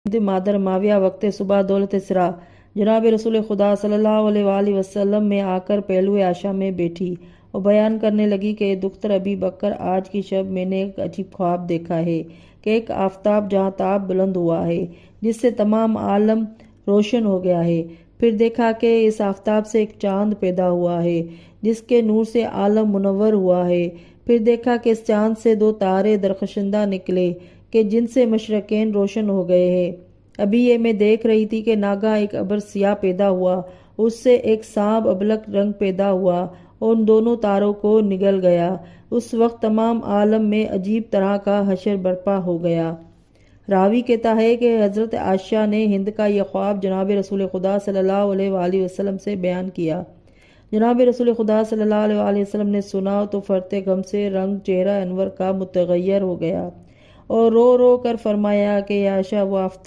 مادر معاویہ وقت صبح دولت سرا جناب رسول خدا صلی اللہ علیہ وآلہ وسلم میں آ کر پہلو عائشہ میں بیٹھی اور بیان کرنے لگی کہ دختر ابی بکر، آج کی شب میں نے ایک عجیب خواب دیکھا ہے کہ ایک آفتاب جہاں تاب بلند ہوا ہے جس سے تمام عالم روشن ہو گیا ہے۔ پھر دیکھا کہ اس آفتاب سے ایک چاند پیدا ہوا ہے جس کے نور سے عالم منور ہوا ہے۔ پھر دیکھا کہ اس چاند سے دو تارے درخشندہ نکلے کہ جن سے مشرقین روشن ہو گئے ہیں۔ ابھی یہ میں دیکھ رہی تھی کہ ناگہاں ایک ابر سیاہ پیدا ہوا، اس سے ایک سانپ ابلک رنگ پیدا ہوا اور ان دونوں تاروں کو نگل گیا۔ اس وقت تمام عالم میں عجیب طرح کا حشر برپا ہو گیا۔ راوی کہتا ہے کہ حضرت عائشہ نے ہند کا یہ خواب جناب رسول خدا صلی اللہ علیہ وآلہ وسلم سے بیان کیا۔ جناب رسول خدا صلی اللہ علیہ وآلہ وسلم نے سنا تو فرتے غم سے رنگ چہرہ انور کا متغیر ہو گیا اور رو رو کر فرمایا کہ عائشہ، وہ آفتاب